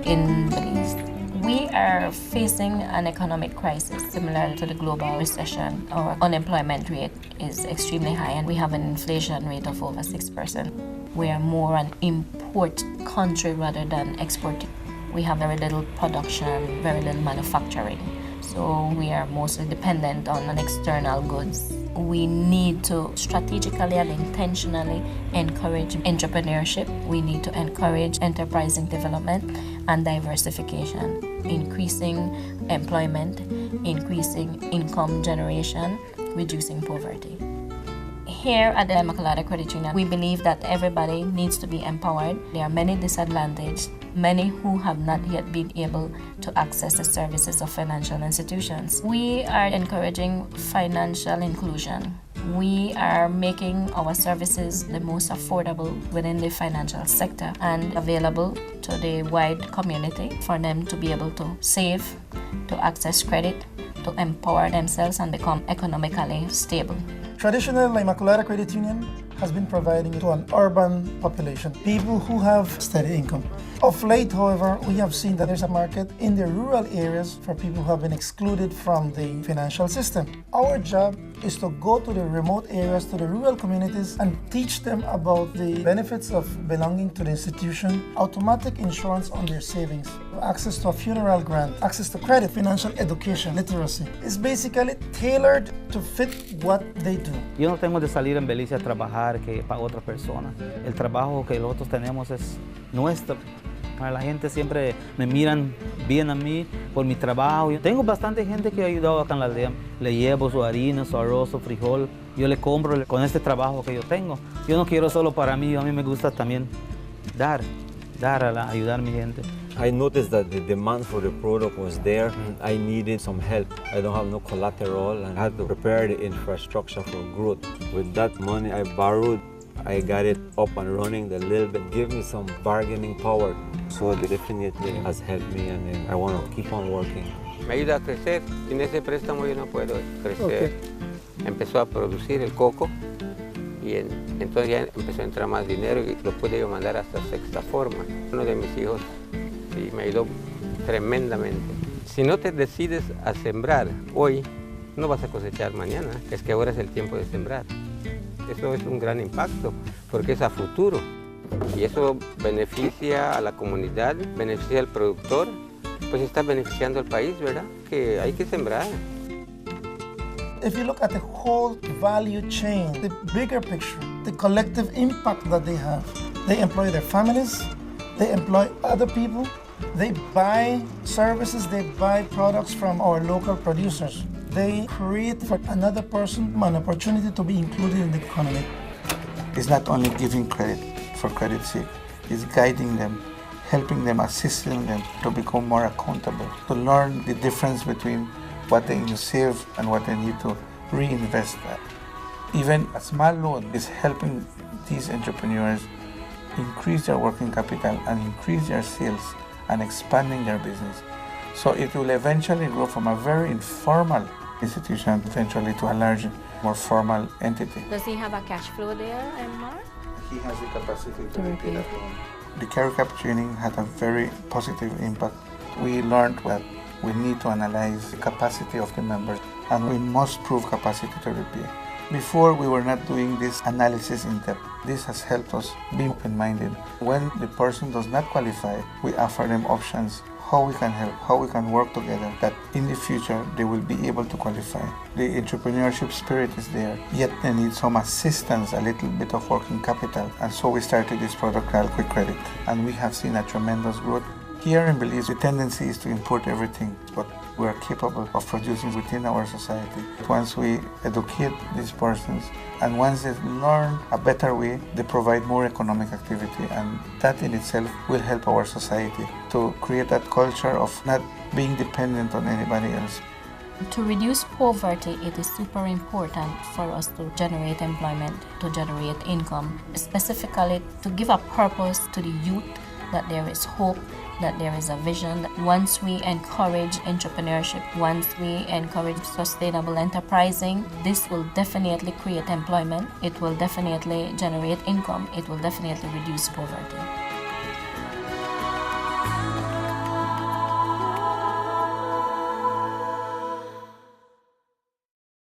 in Belize. We are facing an economic crisis similar to the global recession. Our unemployment rate is extremely high and we have an inflation rate of over 6%. We are more an import country rather than exporting. We have very little production, very little manufacturing. So we are mostly dependent on external goods. We need to strategically and intentionally encourage entrepreneurship. We need to encourage enterprising development and diversification, increasing employment, increasing income generation, reducing poverty. Here at the Inmaculada Credit Union, we believe that everybody needs to be empowered. There are many disadvantaged, many who have not yet been able to access the services of financial institutions. We are encouraging financial inclusion. We are making our services the most affordable within the financial sector and available to the wide community for them to be able to save, to access credit, to empower themselves and become economically stable. Traditional Inmaculada Credit Union has been providing to an urban population, people who have steady income. Of late, however, we have seen that there's a market in the rural areas for people who have been excluded from the financial system. Our job is to go to the remote areas, to the rural communities, and teach them about the benefits of belonging to the institution, automatic insurance on their savings, access to a funeral grant, access to credit, financial education, literacy. It's basically tailored to fit what they do. Yo no tengo de salir en Belice a trabajar que para otra persona. El trabajo que nosotros tenemos es nuestro. La gente siempre me miran bien a mí por mi trabajo. Yo tengo bastante gente que ha ayudado acá en la aldea. Le llevo su harina, su arroz, su frijol. Yo le compro con este trabajo que yo tengo. Yo no quiero solo para mí, a mí me gusta también ayudar a mi gente. I noticed that the demand for the product was there. I needed some help. I don't have no collateral and I had to prepare the infrastructure for growth. With that money I borrowed, I got it up and running a little bit, gave me some bargaining power. So it definitely has helped me and I want to keep on working. Me ayuda a crecer. Sin ese préstamo yo no puedo crecer. Empezó a producir el coco y entonces ya empezó a entrar más dinero y lo pude yo mandar hasta sexta forma. Uno de mis hijos sí, me ayudó tremendamente. Si no te decides a sembrar hoy, no vas a cosechar mañana. Es que ahora es el tiempo de sembrar. Eso es un gran impacto porque es a futuro y eso beneficia a la comunidad, beneficia al productor, pues está beneficiando al país, ¿verdad? Que hay que sembrar. If you look at the whole value chain, the bigger picture, the collective impact that they employ their families, they employ other people, they buy services, they buy products from our local producers. They create for another person an opportunity to be included in the economy. It's not only giving credit for credit's sake, it's guiding them, helping them, assisting them to become more accountable, to learn the difference between what they need to save and what they need to reinvest. Even a small loan is helping these entrepreneurs increase their working capital and increase their sales and expanding their business. So it will eventually grow from a very informal institution eventually to a larger, more formal entity. Does he have a cash flow there, Mark? He has the capacity to repay that loan. The carry cap training had a very positive impact. We learned that we need to analyze the capacity of the members and we must prove capacity to repay. Before we were not doing this analysis in depth. This has helped us be open-minded. When the person does not qualify, we offer them options, how we can help, how we can work together, that in the future they will be able to qualify. The entrepreneurship spirit is there, yet they need some assistance, a little bit of working capital. And so we started this product called Quick Credit. And we have seen a tremendous growth. Here in Belize, the tendency is to import everything, but we are capable of producing within our society. Once we educate these persons, and once they learn a better way, they provide more economic activity, and that in itself will help our society to create that culture of not being dependent on anybody else. To reduce poverty, it is super important for us to generate employment, to generate income, specifically to give a purpose to the youth, that there is hope, that there is a vision. Once we encourage entrepreneurship, once we encourage sustainable enterprising, this will definitely create employment. It will definitely generate income. It will definitely reduce poverty.